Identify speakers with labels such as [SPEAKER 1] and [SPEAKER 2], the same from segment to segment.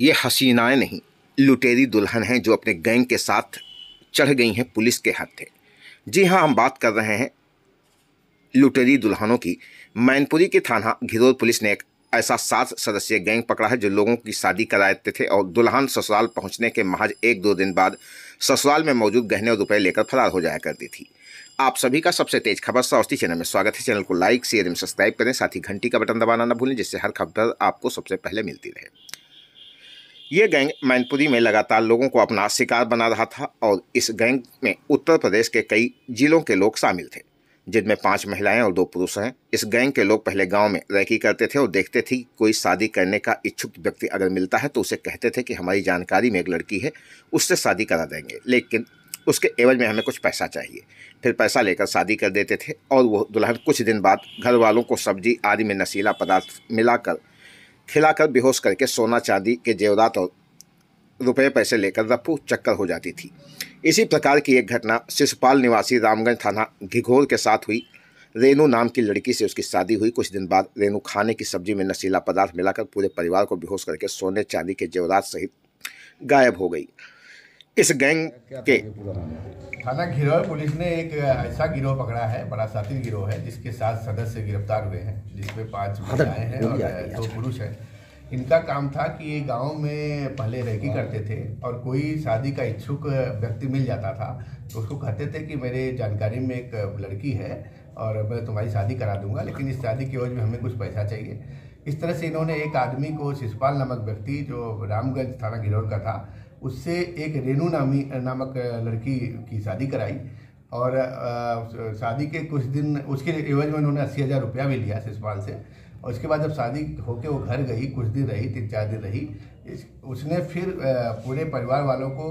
[SPEAKER 1] ये हसीनाएं नहीं, लुटेरी दुल्हन हैं जो अपने गैंग के साथ चढ़ गई हैं पुलिस के हत्थे। जी हाँ, हम बात कर रहे हैं लुटेरी दुल्हनों की। मैनपुरी के थाना घिरोर पुलिस ने एक ऐसा 7 सदस्यीय गैंग पकड़ा है जो लोगों की शादी कराते थे और दुल्हन ससुराल पहुंचने के महज 1-2 दिन बाद ससुराल में मौजूद गहने और रुपए लेकर फरार हो जाया करती थी। आप सभी का सबसे तेज खबर सौस्ती चैनल में स्वागत है। चैनल को लाइक, शेयर एवं सब्सक्राइब करें, साथ ही घंटी का बटन दबाना न भूलें, जिससे हर खबर आपको सबसे पहले मिलती रहे। ये गैंग मैनपुरी में लगातार लोगों को अपना शिकार बना रहा था और इस गैंग में उत्तर प्रदेश के कई जिलों के लोग शामिल थे, जिनमें 5 महिलाएं और 2 पुरुष हैं। इस गैंग के लोग पहले गांव में रैकी करते थे और देखते थे कोई शादी करने का इच्छुक व्यक्ति अगर मिलता है तो उसे कहते थे कि हमारी जानकारी में एक लड़की है, उससे शादी करा देंगे, लेकिन उसके एवज में हमें कुछ पैसा चाहिए। फिर पैसा लेकर शादी कर देते थे और वो दुल्हन कुछ दिन बाद घर वालों को सब्जी आदि में नशीला पदार्थ मिलाकर खिलाकर बेहोश करके सोना चांदी के जेवरात और रुपये पैसे लेकर रफू चक्कर हो जाती थी। इसी प्रकार की एक घटना शिशुपाल निवासी रामगंज थाना घिघोर के साथ हुई। रेनू नाम की लड़की से उसकी शादी हुई। कुछ दिन बाद रेनू खाने की सब्जी में नशीला पदार्थ मिलाकर पूरे परिवार को बेहोश करके सोने चांदी के जेवरात सहित गायब हो गई। इस गैंग के
[SPEAKER 2] थाना घिरोर पुलिस ने एक ऐसा गिरोह पकड़ा है, बड़ा शातिर गिरोह है, जिसके 7 सदस्य गिरफ्तार हुए हैं, जिसमें 5 महिलाएं हैं और 2 पुरुष हैं। इनका काम था कि ये गांव में पहले रैकी करते थे और कोई शादी का इच्छुक व्यक्ति मिल जाता था तो उसको कहते थे कि मेरे जानकारी में एक लड़की है और मैं तुम्हारी शादी करा दूंगा, लेकिन इस शादी की एवज में हमें कुछ पैसा चाहिए। इस तरह से इन्होंने एक आदमी को, शिशुपाल नामक व्यक्ति जो रामगंज थाना घिरोर का था, उससे एक रेनू नामक लड़की की शादी कराई और शादी के कुछ दिन उसके एवज में उन्होंने 80,000 रुपया भी लिया शिशुपाल से। और उसके बाद जब शादी होके वो घर गई, कुछ दिन रही, 3-4 दिन रही, उसने फिर पूरे परिवार वालों को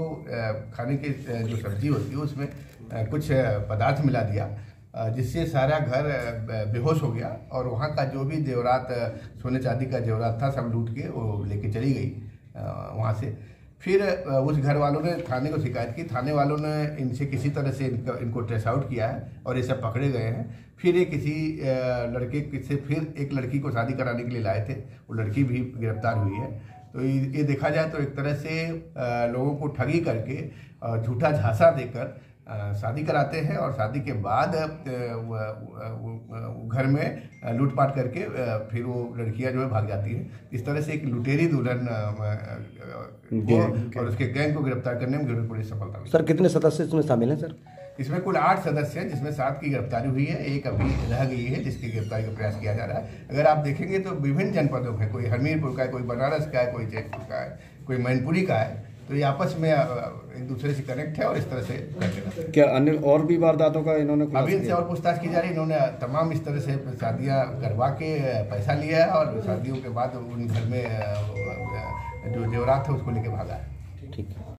[SPEAKER 2] खाने की जो सब्जी होती है उसमें कुछ पदार्थ मिला दिया, जिससे सारा घर बेहोश हो गया और वहाँ का जो भी जेवरात, सोने चांदी का जेवरात था, सब लूट के वो लेके चली गई वहाँ से। फिर उस घर वालों ने थाने को शिकायत की। थाने वालों ने इनसे किसी तरह से इनको ट्रेस आउट किया है और ये सब पकड़े गए हैं। फिर ये किसी लड़के से फिर एक लड़की को शादी कराने के लिए लाए थे, वो लड़की भी गिरफ्तार हुई है। तो ये देखा जाए तो एक तरह से लोगों को ठगी करके झूठा झांसा देकर शादी कराते हैं और शादी के बाद घर में लूटपाट करके फिर वो लड़कियां जो है भाग जाती हैं। इस तरह से एक लुटेरी दुल्हन और उसके गैंग को गिरफ्तार करने में घिरोर पुलिस सफलता मिली।
[SPEAKER 3] सर, कितने सदस्य इसमें शामिल हैं? सर,
[SPEAKER 2] इसमें कुल 8 सदस्य हैं, जिसमें 7 की गिरफ्तारी हुई है, एक अभी रह गई है जिसकी गिरफ्तारी का प्रयास किया जा रहा है। अगर आप देखेंगे तो विभिन्न जनपदों में, कोई हमीरपुर का है, कोई बनारस का है, कोई जयपुर का है, कोई मैनपुरी का है, तो ये आपस में एक दूसरे से कनेक्ट है और इस तरह से करते रहते हैं।
[SPEAKER 3] क्या अन्य और भी वारदातों का इन्होंने
[SPEAKER 2] अभी इनसे और पूछताछ की जा रही है। इन्होंने तमाम इस तरह से शादियां करवा के पैसा लिया है और शादियों के बाद उन घर में जो जेवरात है उसको लेके भागा है।
[SPEAKER 3] ठीक है।